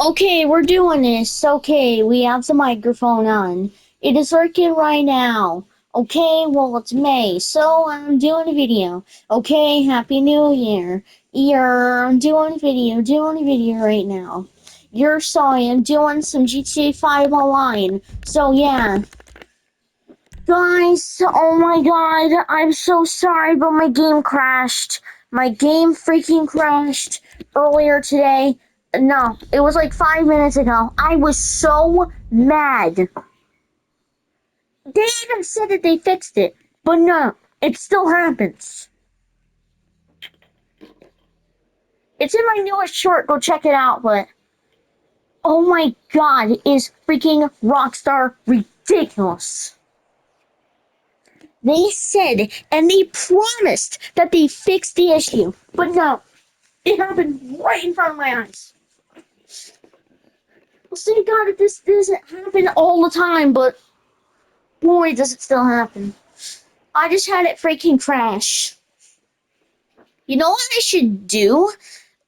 Okay, we're doing this. Okay, we have the microphone on. It is working right now. Okay, well, it's May, so I'm doing a video. Okay, Happy New Year. I'm doing a video right now. You're sorry, I'm doing some GTA5 online. So, yeah. Guys, oh my god, I'm so sorry, but my game crashed. My game freaking crashed earlier today. No, it was like 5 minutes ago. I was so mad. They even said that they fixed it, but no, it still happens. It's in my newest short, go check it out, but oh my god, is freaking Rockstar ridiculous. They said and they promised that they fixed the issue, but no, it happened right in front of my eyes. Well, thank God that this doesn't happen all the time, but boy, does it still happen. I just had it freaking crash. You know what I should do?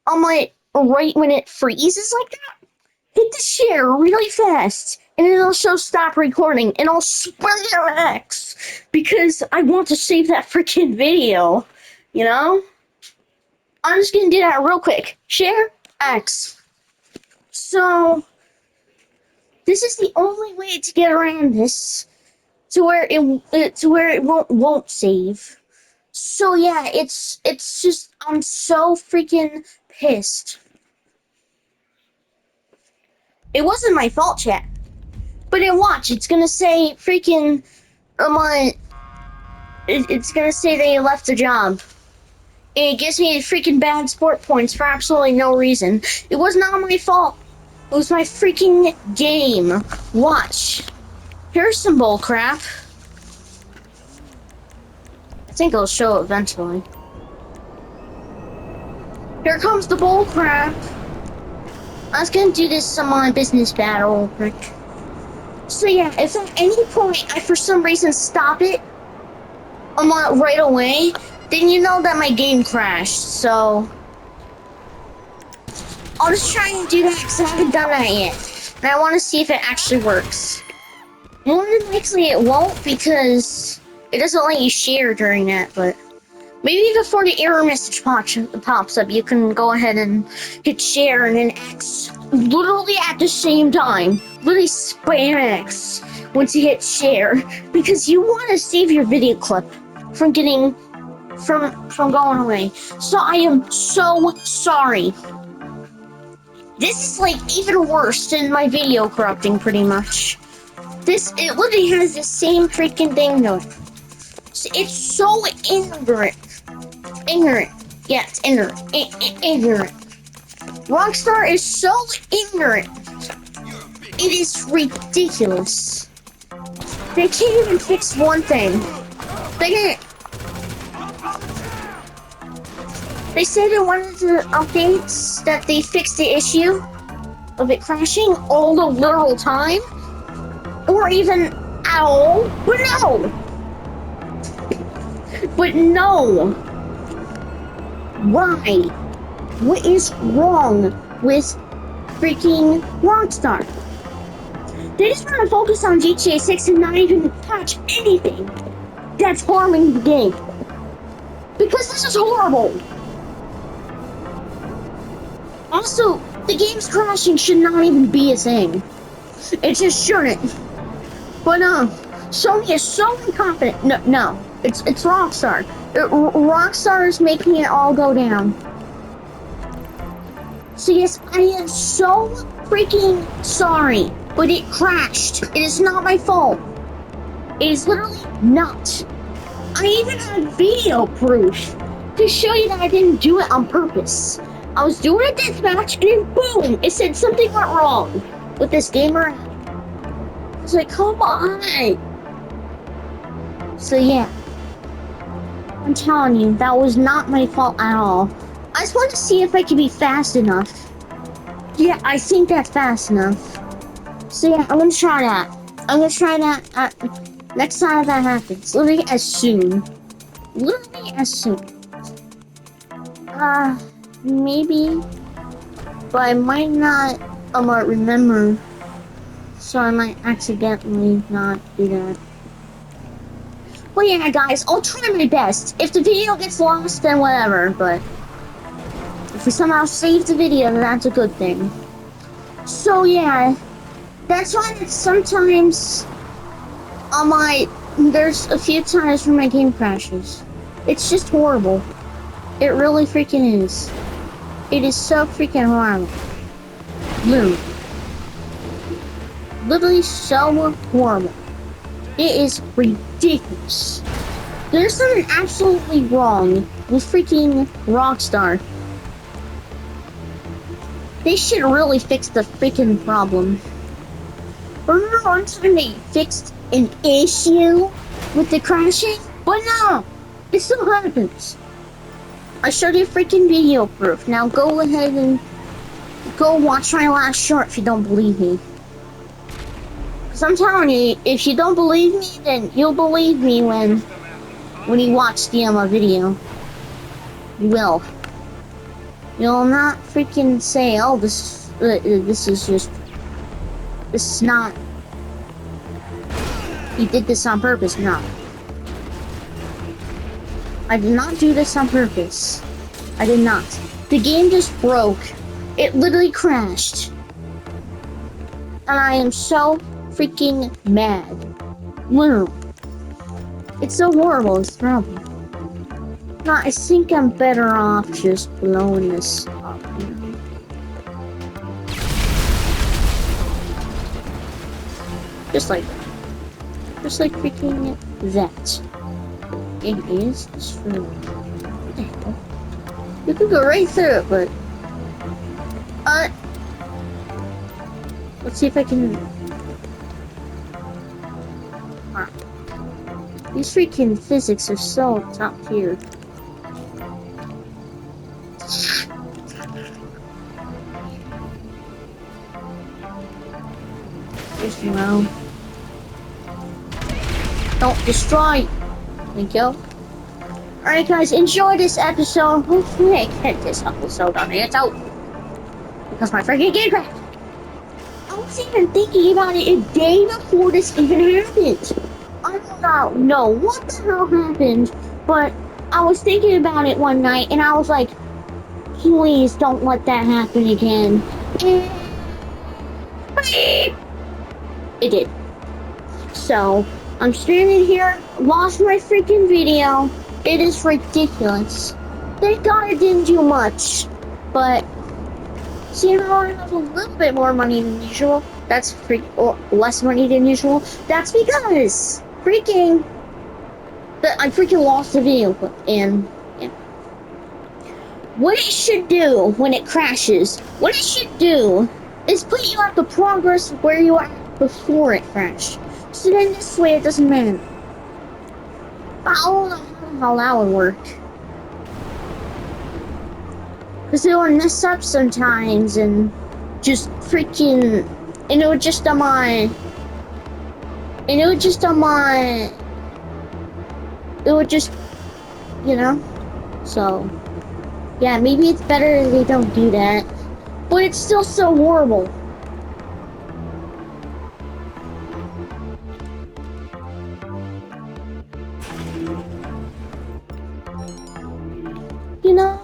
On my right when it freezes like that, hit the share really fast, and it'll show stop recording, and I'll spam X because I want to save that freaking video. You know? I'm just gonna do that real quick. Share X. So this is the only way to get around this, to where it won't save. So yeah, it's just I'm so freaking pissed. It wasn't my fault, chat. But then watch, it's gonna say freaking it's gonna say they left the job. And it gives me freaking bad sport points for absolutely no reason. It was not my fault. It was my freaking game. Watch. Here's some bull crap. I think it'll show eventually. Here comes the bull crap. I was gonna do this some business battle real quick. So yeah, if at any point I for some reason stop it right away, then you know that my game crashed. So I'll just try and do that because I haven't done that yet. And I want to see if it actually works. More than likely it won't because it doesn't let you share during that, but maybe before the error message pops up, you can go ahead and hit share and then X literally at the same time. Literally spam X once you hit share because you want to save your video clip from getting from going away. So I am so sorry. This is like even worse than my video corrupting pretty much. It literally has the same freaking thing though. It's so ignorant. Ignorant. Yeah, it's ignorant. Ignorant. Rockstar is so ignorant. It is ridiculous. They can't even fix one thing. They said in one of the updates that they fixed the issue of it crashing all the literal time. Or even at all. But no! But no! Why? What is wrong with freaking Rockstar? They just want to focus on GTA 6 and not even touch anything that's harming the game. Because this is horrible. Also, the game's crashing should not even be a thing. It just shouldn't. But Sony is so incompetent. No, it's Rockstar. Rockstar is making it all go down. So yes, I am so freaking sorry, but it crashed. It is not my fault. It is literally not. I even had video proof to show you that I didn't do it on purpose. I was doing a deathmatch and then boom, it said something went wrong with this gamer. I was like, come on. So yeah, I'm telling you, that was not my fault at all. I just want to see if I can be fast enough. Yeah, I think that's fast enough. So yeah, I'm gonna try that. I'm gonna try that next time that happens. Literally as soon. Literally as soon. Maybe. But I might not I might remember. So I might accidentally not do that. But yeah, guys, I'll try my best. If the video gets lost, then whatever, but if we somehow save the video, then that's a good thing. So yeah, that's why sometimes there's a few times where my game crashes. It's just horrible. It really freaking is. It is so freaking horrible. Literally so horrible. It is ridiculous. There's something absolutely wrong with freaking Rockstar. They should really fix the freaking problem. Remember one time they fixed an issue with the crashing? But no! It still happens. I showed you freaking video proof. Now go ahead and go watch my last short if you don't believe me. Cause I'm telling you, if you don't believe me, then you'll believe me when you watch the video. You will. You'll not freaking say, "Oh, this is not. He did this on purpose." No. I did not do this on purpose. I did not. The game just broke. It literally crashed. And I am so freaking mad. Literally. It's so horrible, it's terrible. No, I think I'm better off just blowing this up. Just like that. Just like freaking that. It is true. What the hell? You can go right through it, but let's see if I can. These freaking physics are so top tier. Just don't destroy. Thank you. Alright guys, enjoy this episode. Hopefully I get this episode on its out. Because my freaking game crashed. I was even thinking about it a day before this even happened. I don't know what the hell happened, but I was thinking about it one night and I was like, please don't let that happen again. It did. So, I'm standing here, lost my freaking video. It is ridiculous. Thank God it didn't do much. But, see, now I have a little bit more money than usual. That's less money than usual. That's because I freaking lost the video. And, yeah. What it should do when it crashes, what it should do is put you at the progress where you are before it crashed. So then this way it doesn't matter. I don't know how that would work. Because it would mess up sometimes and just freaking... And it would just on my... And it would just on my... It would just... You know? So... Yeah, maybe it's better if they don't do that. But it's still so horrible. You know,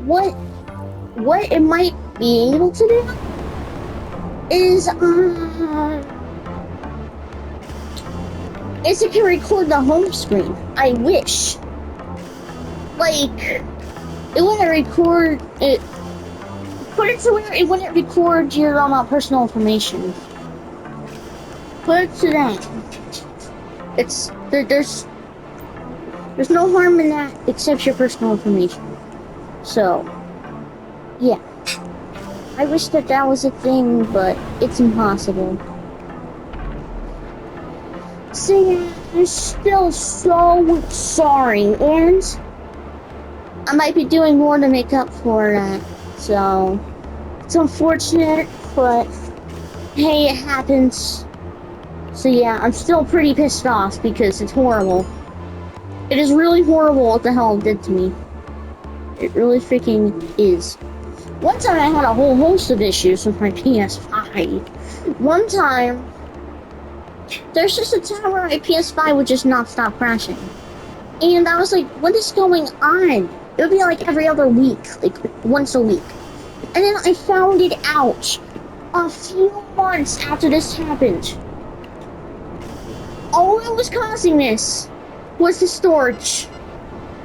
what it might be able to do is it can record the home screen. I wish. Like, it wouldn't record it. Put it to where it wouldn't record your personal information. Put it to that. There's no harm in that except your personal information. So, yeah. I wish that was a thing, but it's impossible. So yeah, I'm still so sorry, and I might be doing more to make up for that. So, it's unfortunate, but hey, it happens. So yeah, I'm still pretty pissed off because it's horrible. It is really horrible what the hell it did to me. It really freaking is. One time I had a whole host of issues with my PS5. One time, there's just a time where my PS5 would just not stop crashing. And I was like, what is going on? It would be like every other week, like once a week. And then I found it out a few months after this happened. All that was causing this was the storage.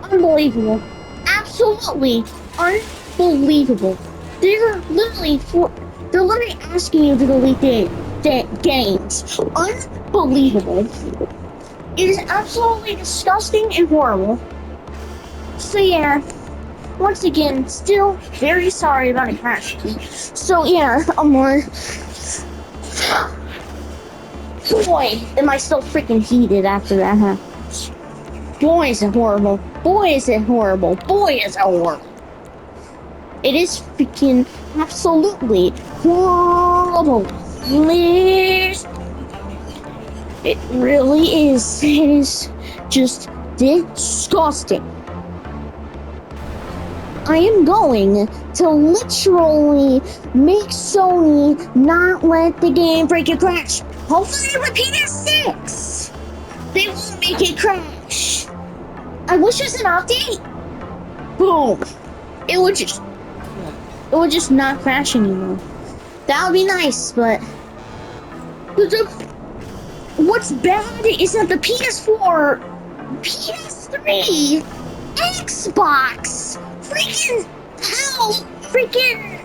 Unbelievable. Absolutely unbelievable. They're literally asking you to delete games. Unbelievable. It is absolutely disgusting and horrible. So yeah, once again, still very sorry about it crashing. So yeah, boy, am I still freaking heated after that happens. Boy, is it horrible. Boy, is it horrible. Boy, is it horrible. It is freaking absolutely horrible. It really is. It is just disgusting. I am going to literally make Sony not let the game break it crash. Hopefully with PS6, they won't make it crash. I wish there's an update. Boom. It would just not crash anymore. That would be nice, but what's bad is that the PS4, PS3, Xbox, freaking hell, freaking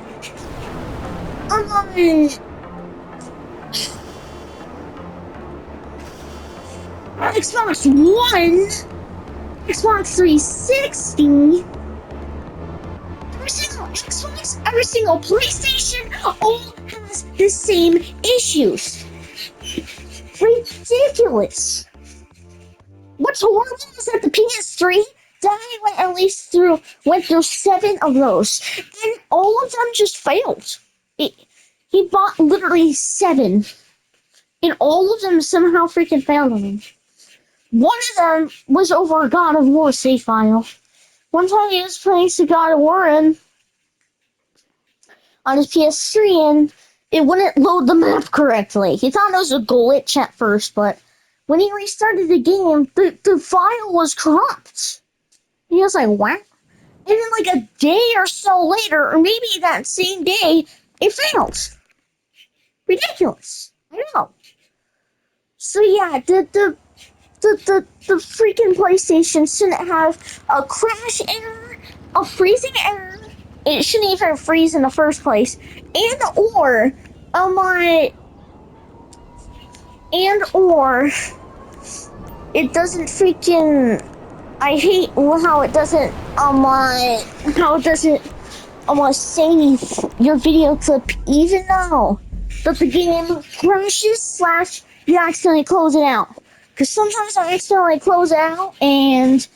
Xbox One, Xbox 360, every single Xbox, every single PlayStation, all has the same issues. Ridiculous. What's horrible is that the PS3 went through 7 of those, and all of them just failed. He bought literally 7, and all of them somehow freaking failed on him. One of them was over a God of War save file. One time he was playing some God of War on his PS3, and it wouldn't load the map correctly. He thought it was a glitch at first, but when he restarted the game, the file was corrupt. He was like, what? And then like a day or so later, or maybe that same day, it failed. Ridiculous. I know. So yeah, the freaking PlayStation shouldn't have a crash error, a freezing error. It shouldn't even freeze in the first place. Or it doesn't freaking. I hate how it doesn't save your video clip even though that the game crashes / you accidentally close it out. Because sometimes I accidentally close it out and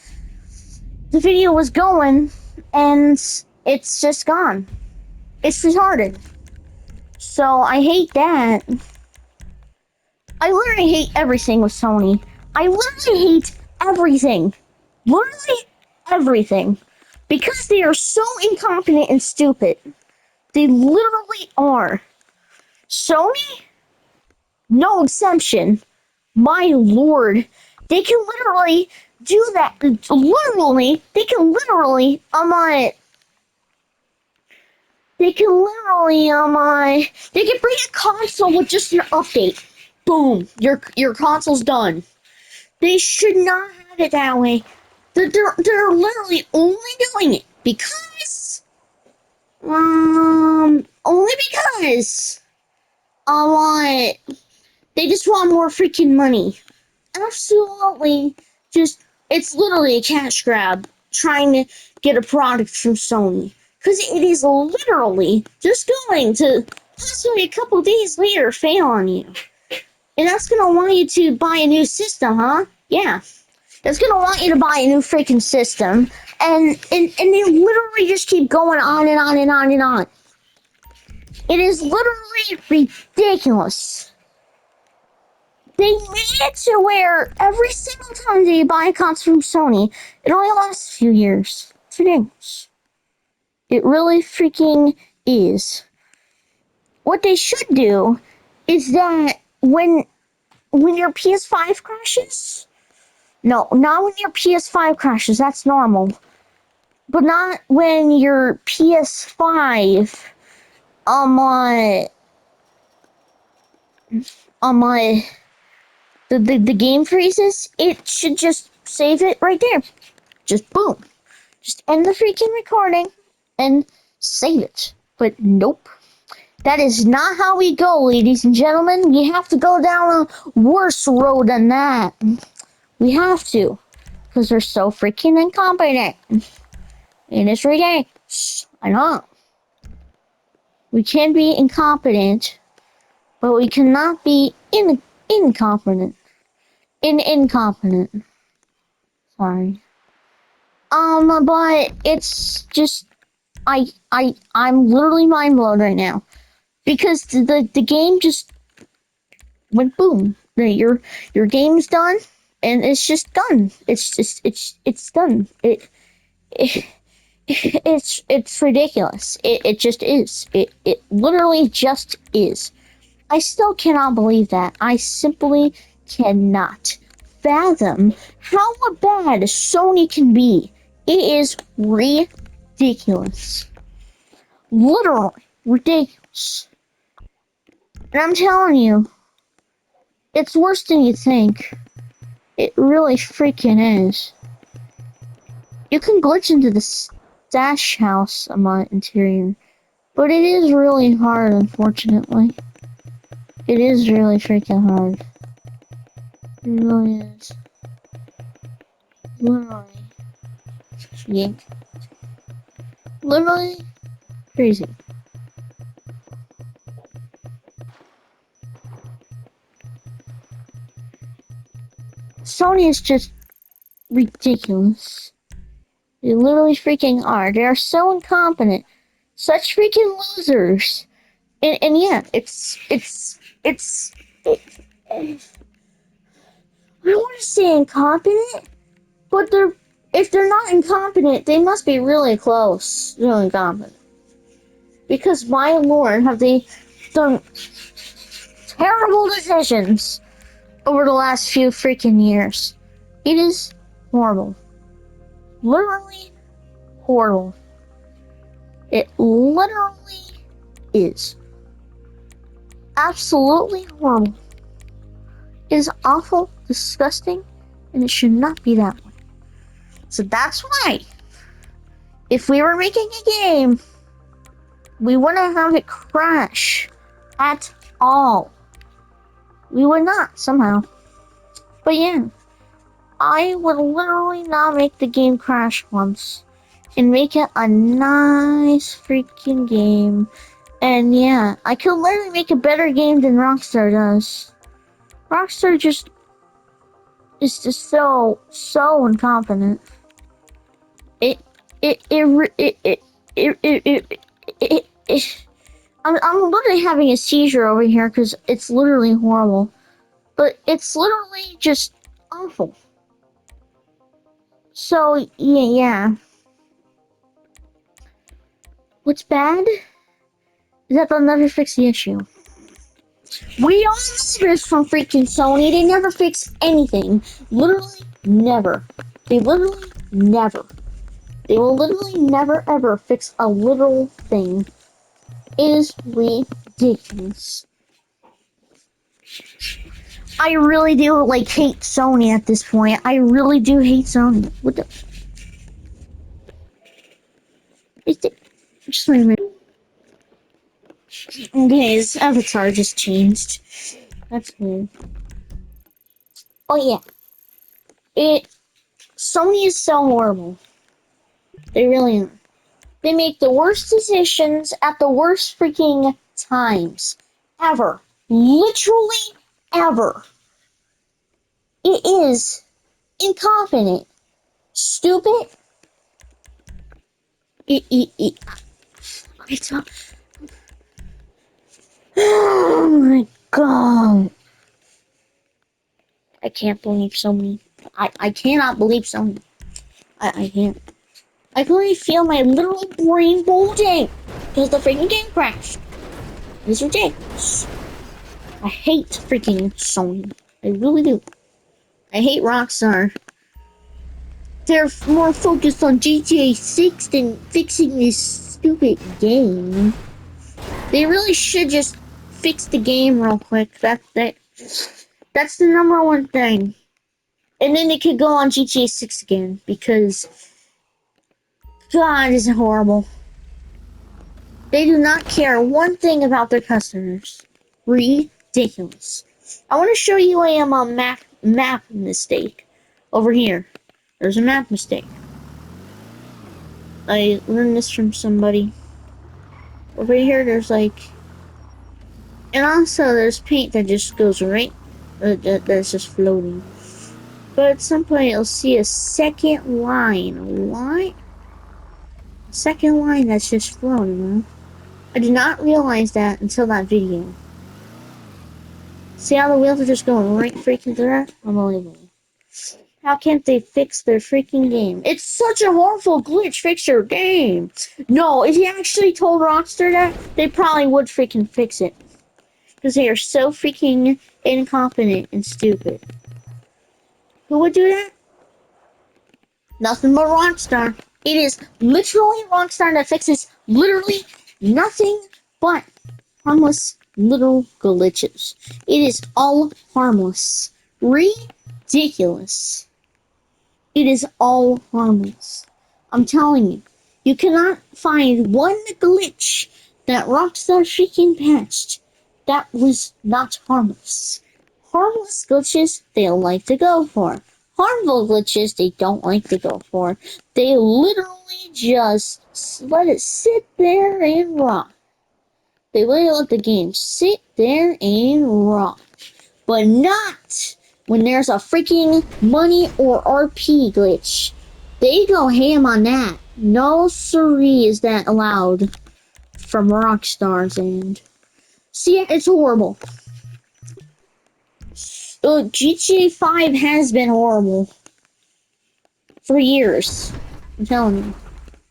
the video was going and it's just gone. It's retarded. So I hate that. I literally hate everything with Sony. I literally hate everything. Literally everything. Because they are so incompetent and stupid. They literally are. Sony? No exception. My lord. They can literally do that. Literally, they can literally they can bring a console with just an update. Boom. Your console's done. They should not have it that way. They're literally only doing it because they just want more freaking money. Absolutely, it's literally a cash grab trying to get a product from Sony. Because it is literally just going to possibly a couple days later fail on you. And that's going to want you to buy a new system, huh? Yeah. It's going to want you to buy a new freaking system. And they literally just keep going on and on and on and on. It is literally ridiculous. They made it to where every single time that you buy a console from Sony, it only lasts a few years. It's ridiculous. It really freaking is. What they should do is that when your PS5 crashes, no, not when your PS5 crashes, that's normal. But not when your PS5 on my the game freezes, it should just save it right there. Just boom. Just end the freaking recording and save it. But nope. That is not how we go, ladies and gentlemen. We have to go down a worse road than that. We have to. Because they're so freaking incompetent. And it's ridiculous. I know. We can be incompetent, but we cannot be incompetent. Incompetent. Sorry. But it's just I'm literally mind blown right now because the game just went boom. Your game's done, and it's just done. It's done. It it's ridiculous. It just is. It literally just is. I still cannot believe that. I simply cannot fathom how bad Sony can be. It is ridiculous. Literally ridiculous. And I'm telling you, it's worse than you think. It really freaking is. You can glitch into the stash house on my interior, but it is really hard, unfortunately. It is really freaking hard. It really is. Literally. Yeah. Literally crazy. Sony is just ridiculous. They literally freaking are. They are so incompetent. Such freaking losers. And yeah, I don't want to say incompetent, but if they're not incompetent, they must be really close to incompetent. Because my lord, have they done terrible decisions over the last few freaking years. It is horrible. Literally horrible. It literally is. Absolutely horrible. It is awful, disgusting, and it should not be that way. So that's why, if we were making a game, we wouldn't have it crash at all. We would not, somehow. But yeah, I would literally not make the game crash once. And make it a nice freaking game. And yeah, I could literally make a better game than Rockstar does. Rockstar just is just so incompetent. It I'm literally having a seizure over here because it's literally horrible. But it's literally just awful. So yeah. What's bad is that they'll never fix the issue. We all know this from freaking Sony. They never fix anything. Literally never. They literally never. They will literally never ever fix a literal thing. It is ridiculous. I really do like hate Sony at this point. I really do hate Sony. What the? Just wait a minute. Okay, his avatar just changed. That's weird. Oh yeah. Sony is so horrible. They really are. They make the worst decisions at the worst freaking times. Ever. Literally ever. It is incompetent. Stupid. It's oh my god. I can't believe so many. I cannot believe so many. I can't. I can only feel my literal brain bulging because the freaking game crashed. It's ridiculous. I hate freaking Sony. I really do. I hate Rockstar. They're more focused on GTA 6 than fixing this stupid game. They really should just fix the game real quick. That's the number one thing. And then they could go on GTA 6 again because God is horrible. They do not care one thing about their customers. Ridiculous. I want to show you a map mistake over here. There's a map mistake. I learned this from somebody. Over here, there's like, and also there's paint that just goes right. That's just floating. But at some point, you'll see a second line. What? A second line that's just floating. Huh? I did not realize that until that video. See how the wheels are just going right freaking through that? Unbelievable. How can't they fix their freaking game? It's such a horrible glitch. Fix your game. No, if you actually told Rockstar that, they probably would freaking fix it. Because they are so freaking incompetent and stupid. Who would do that? Nothing but Rockstar. It is literally Rockstar that fixes literally nothing but harmless little glitches. It is all harmless. Ridiculous. It is all harmless. I'm telling you. You cannot find one glitch that Rockstar freaking patched that was not harmless. Harmless glitches they like to go for. Harmful glitches they don't like to go for. They literally just let it sit there and rot. They literally let the game sit there and rot. But not when there's a freaking money or RP glitch. They go ham on that. No siree is that allowed from Rockstar's end. See, it's horrible. GTA 5 has been horrible. For years. I'm telling you.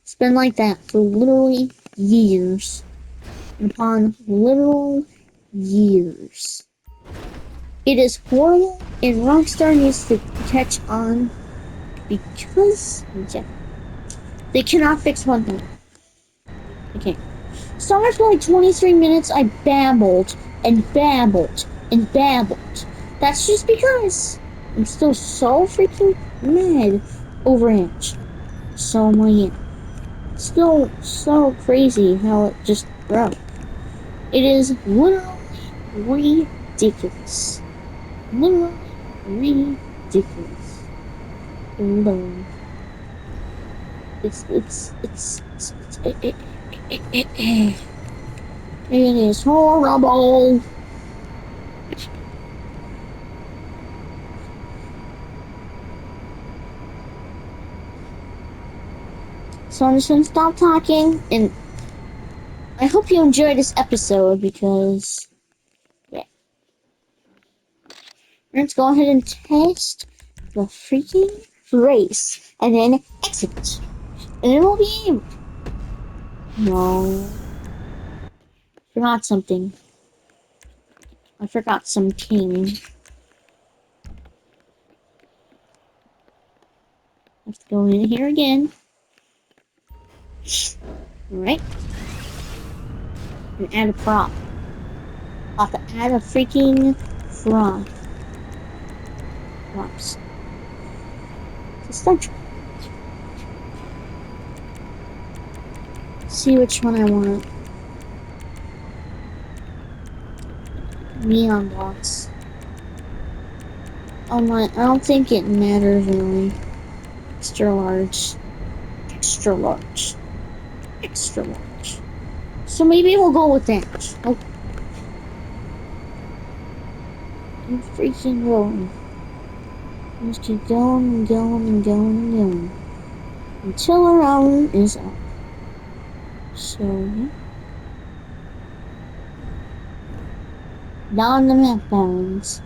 It's been like that for literally years. And upon literal years. It is horrible, and Rockstar needs to catch on because they cannot fix one thing. Okay. So after like 23 minutes, I babbled and babbled and babbled. That's just because I'm still so freaking mad over it. So am I. Still so crazy how it just broke. It is literally ridiculous. Literally ridiculous. Literally. It is horrible. So I'm just gonna stop talking, and I hope you enjoyed this episode because, yeah. Let's go ahead and test the freaking race, and then exit. And it will be. No. Forgot something. I forgot some king. I have to go in here again. Alright. And add a prop. I'll have to add a freaking prop. Props. Start. See which one I want. Neon blocks. Oh my, I don't think it matters really. Extra large. Extra large. Extra large. So maybe we'll go with that. Oh. I'm freaking going. Let's keep going and going and going and going. Until our hour is up. So, yeah. Down the map balance.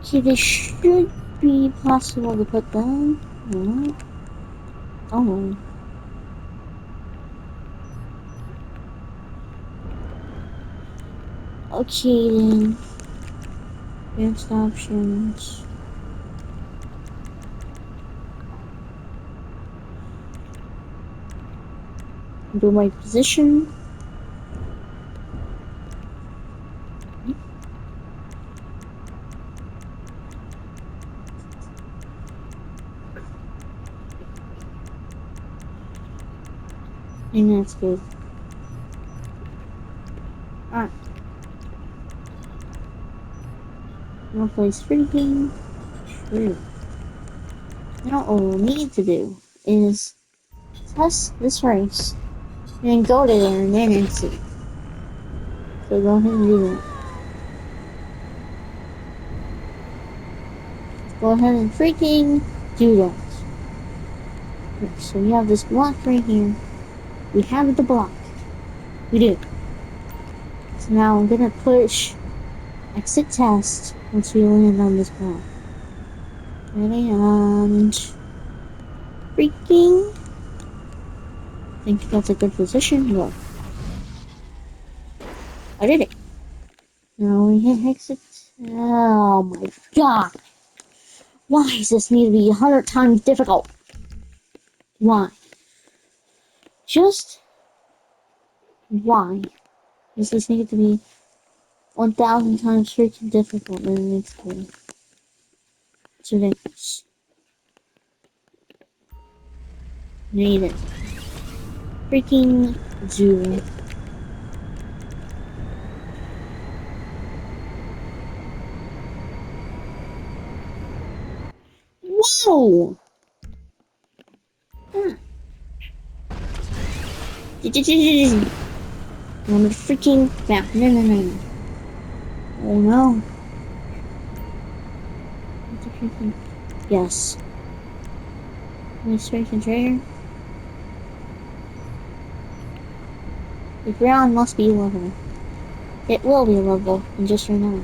Okay, this should be possible to put down. No. Oh. Okay then. Advanced options. Do my position. And that's good. Alright. Now place freaking true. Now all we'll need to do is test this race. And then go to there and then exit. So go ahead and do that. Go ahead and freaking do that. Okay, so we have this block right here. We have the block. We do. So now I'm gonna push exit test once we land on this block. Ready and freaking. I think that's a good position. Look. I did it. Now we hit exit. Oh my god. Why does this need to be 100 times difficult? Why? Just why does this need to be 1,000 times freaking difficult than it needs to be? It's ridiculous. Need it. Freaking do. Whoa! Ah. I'm a freaking map. No, no, no, no. Oh no. What's a freaking. Yes. Nice freaking trigger. The ground must be level. It will be level in just right now.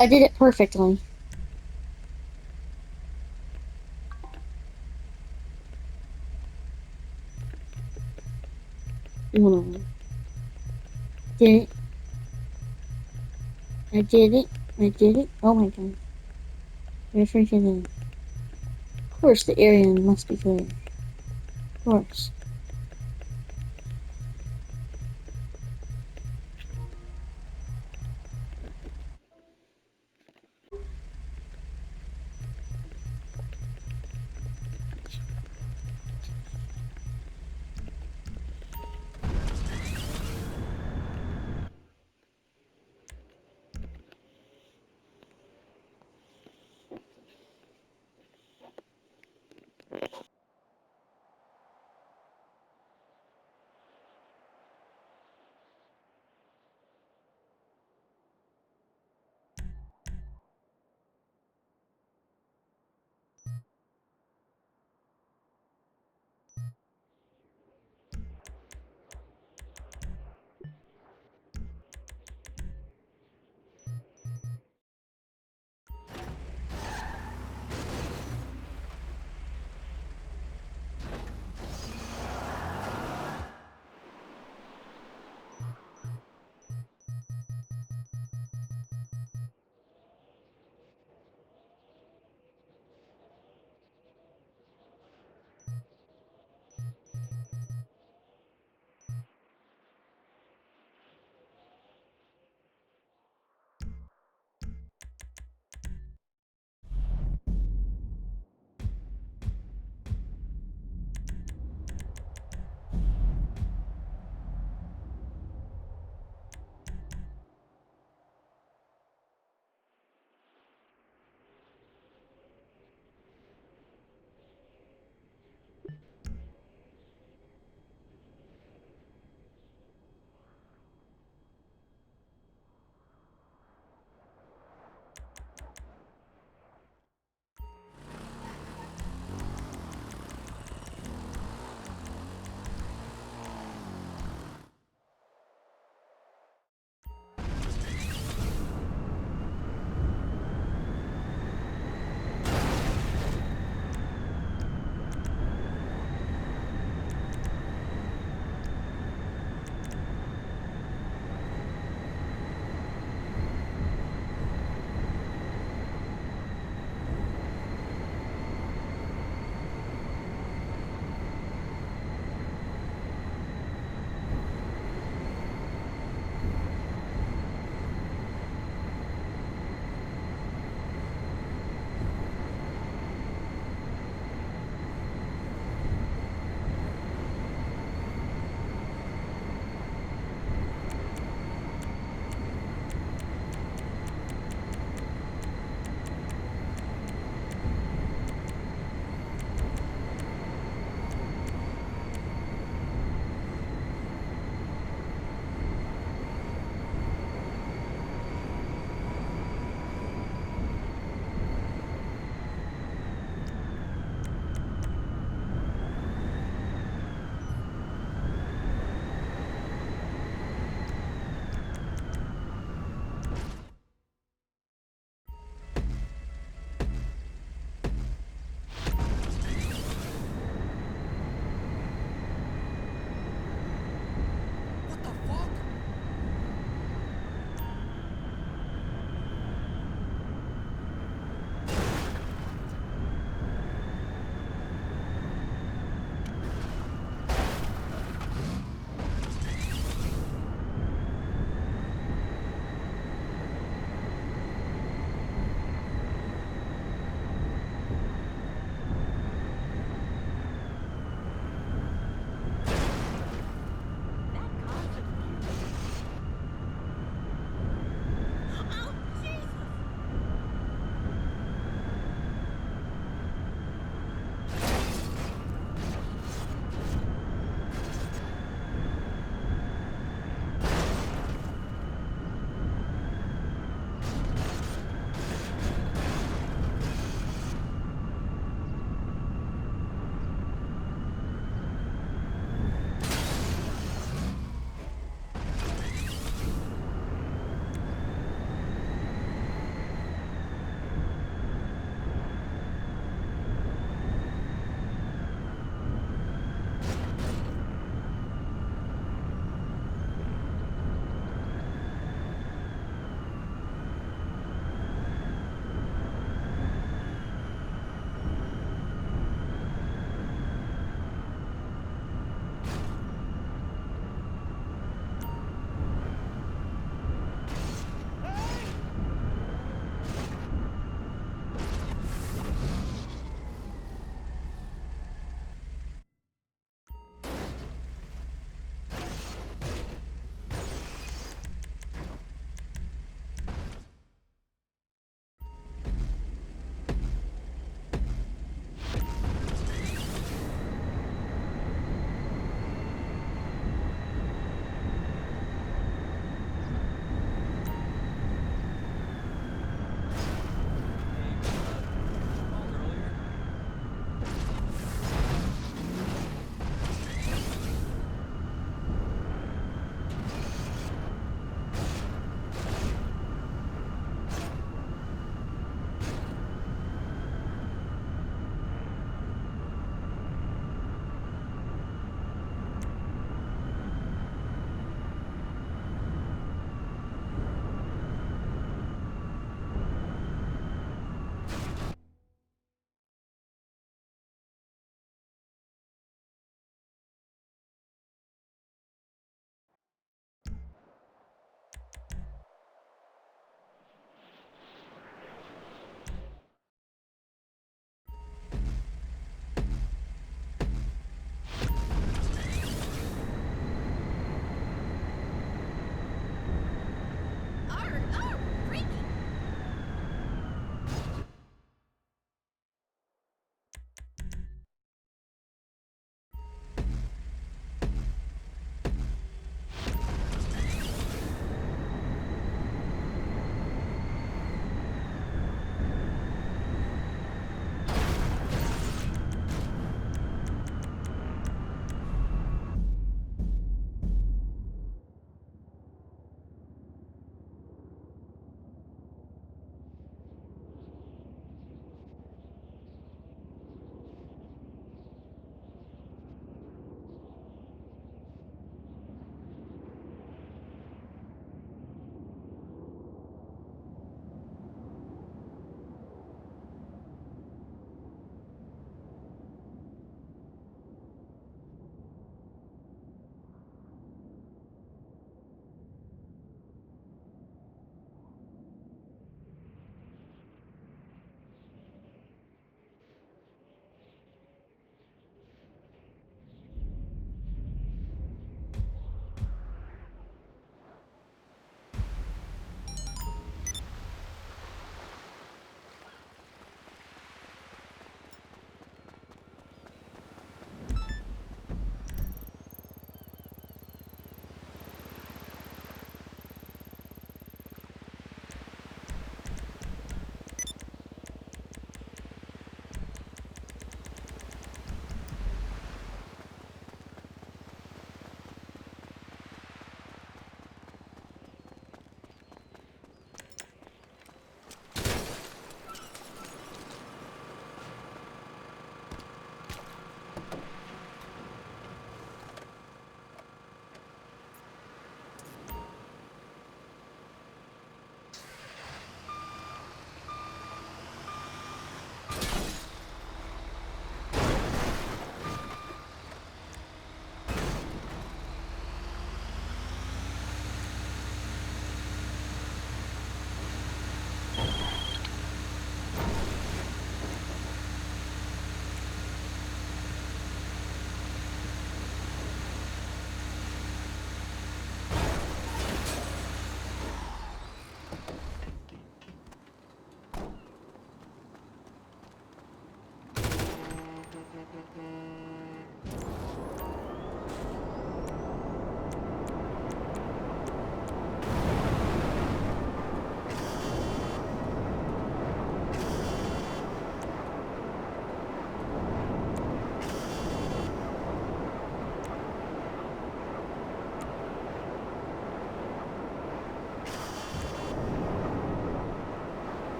I did it perfectly. Hold on. Did it. I did it. I did it. Oh my god. We're freaking in. Of course the area must be clear. Of course.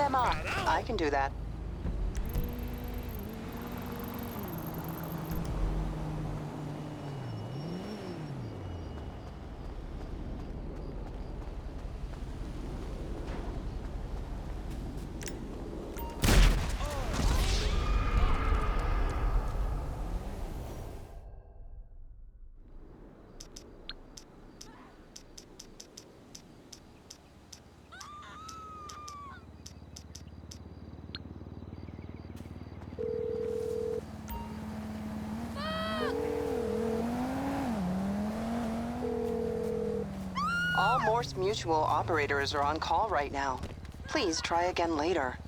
Emma, I can do that. All Morse Mutual operators are on call right now. Please try again later.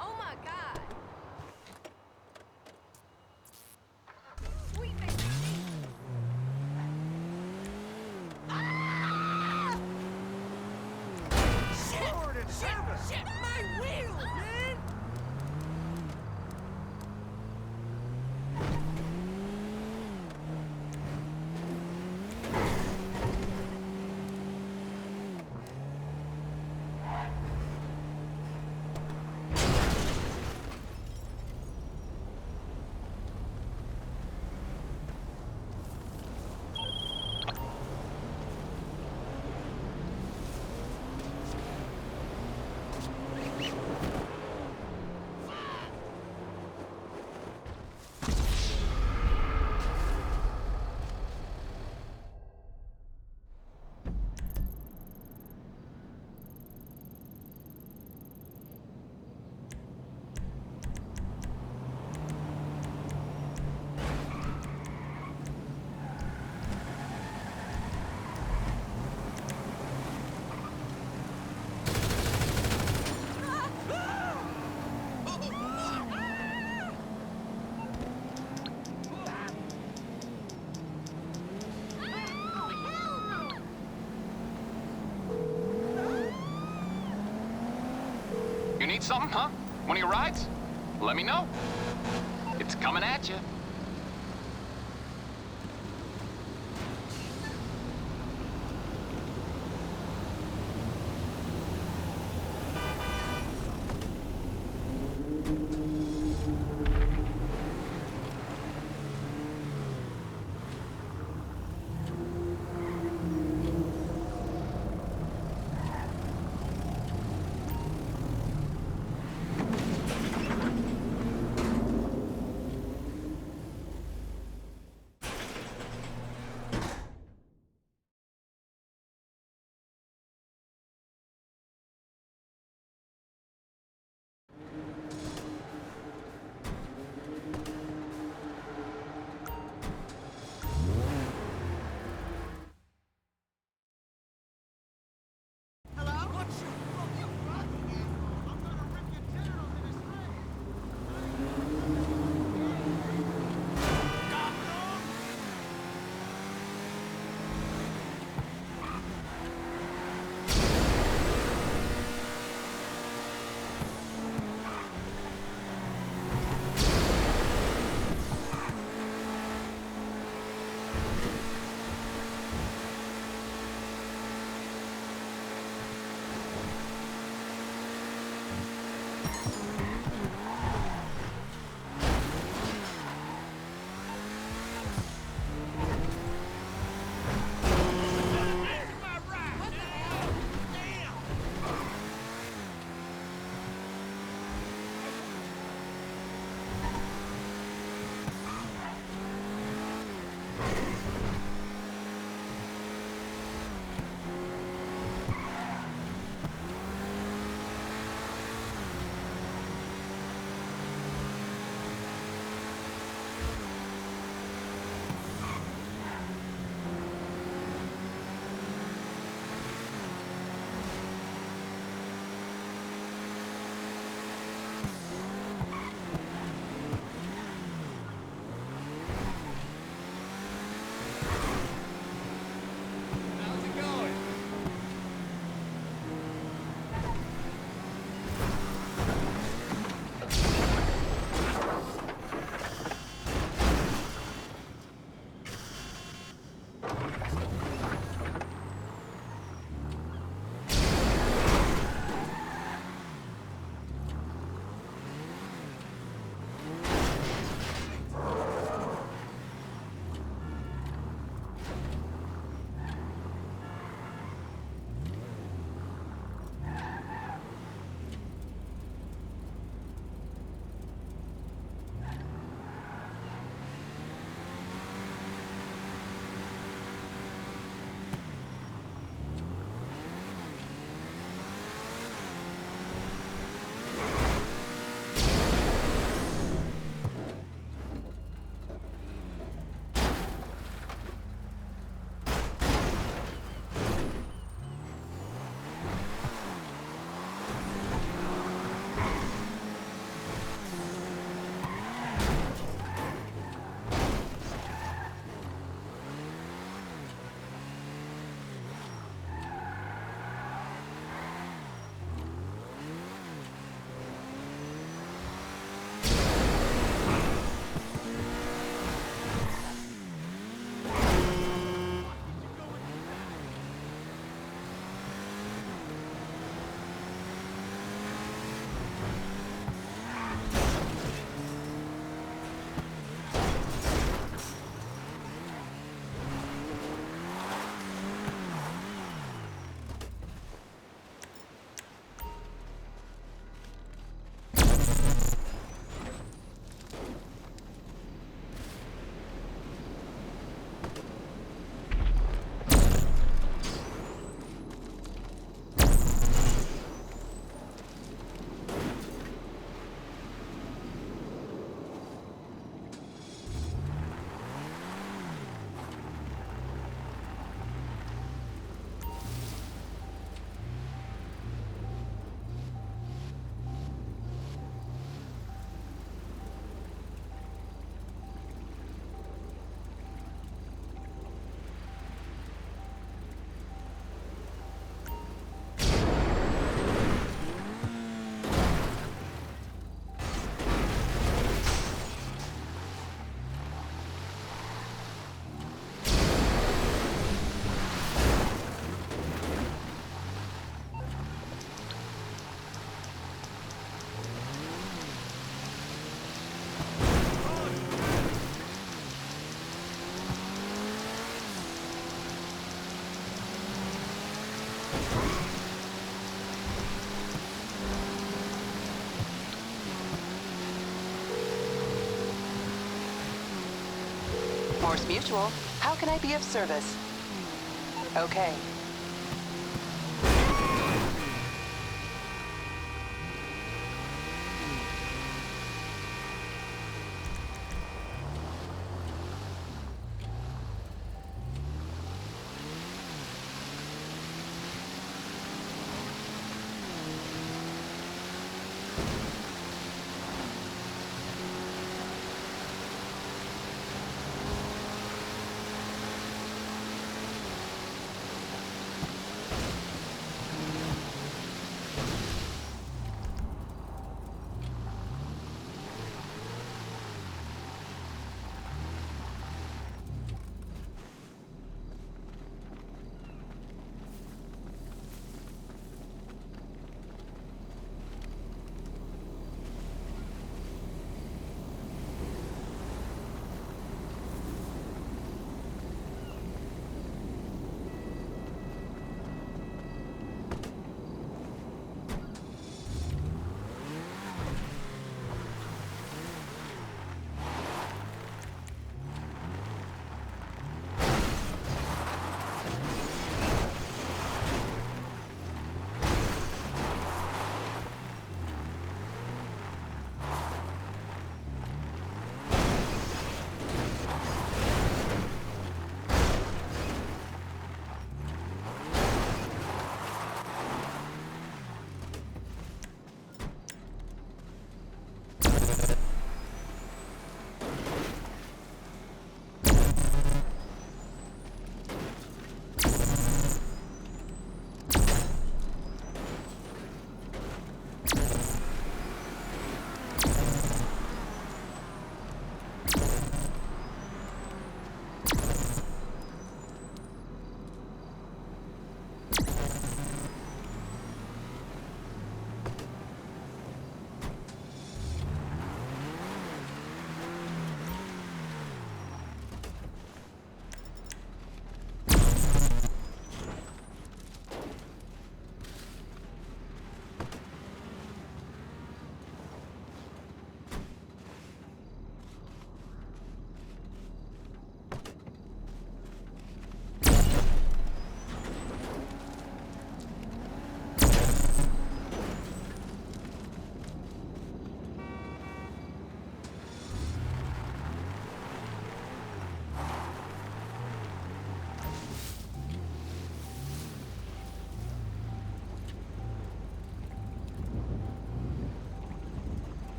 Oh my god! Sweet baby Jesus! Ah! Shit! My wheels, man! You need something, huh? One of your rides? Let me know. It's coming at you. Morse Mutual, how can I be of service? Okay.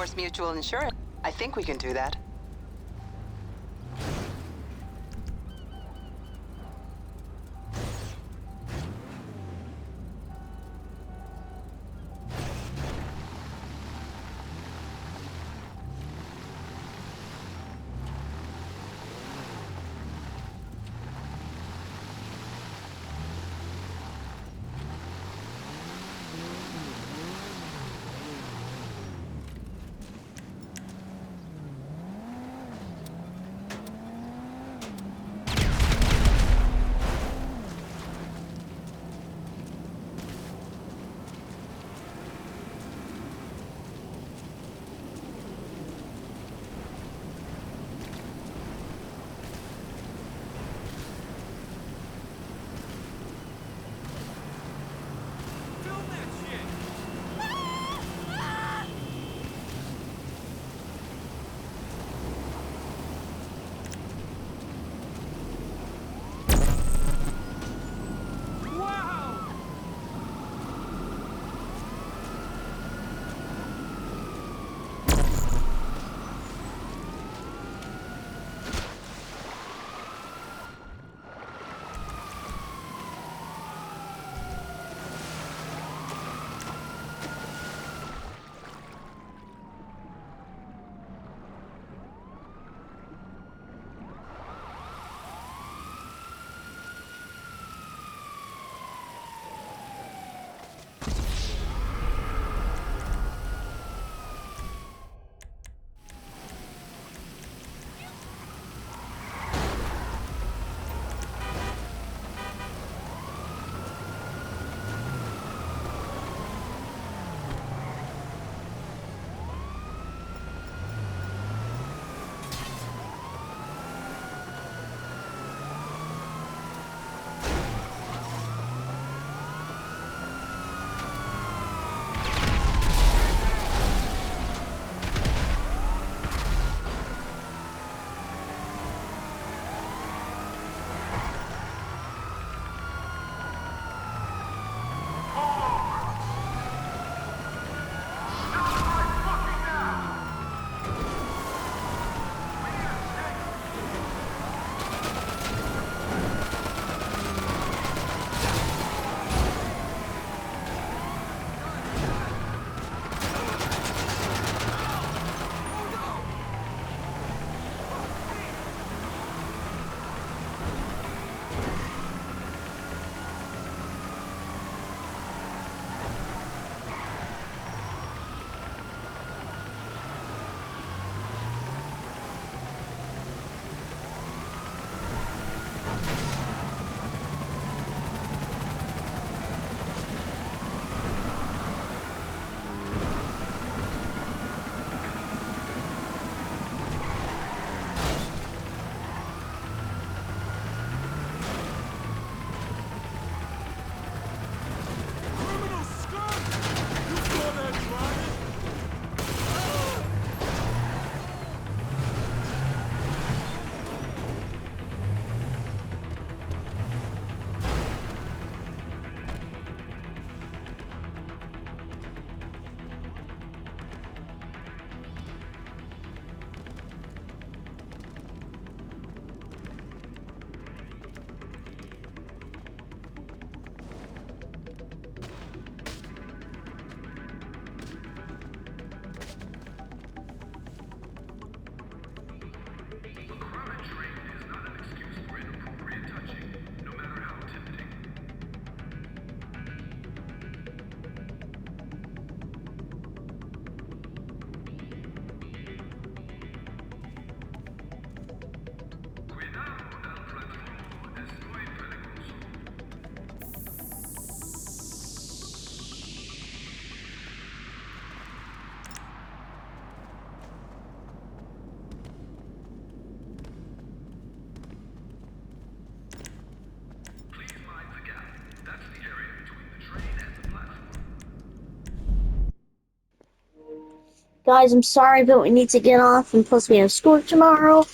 Morse Mutual Insurance. I think we can do that. Guys, I'm sorry, but we need to get off, and plus we have school tomorrow.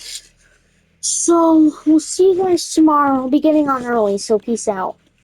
So, we'll see you guys tomorrow. I'll be getting on early, so peace out.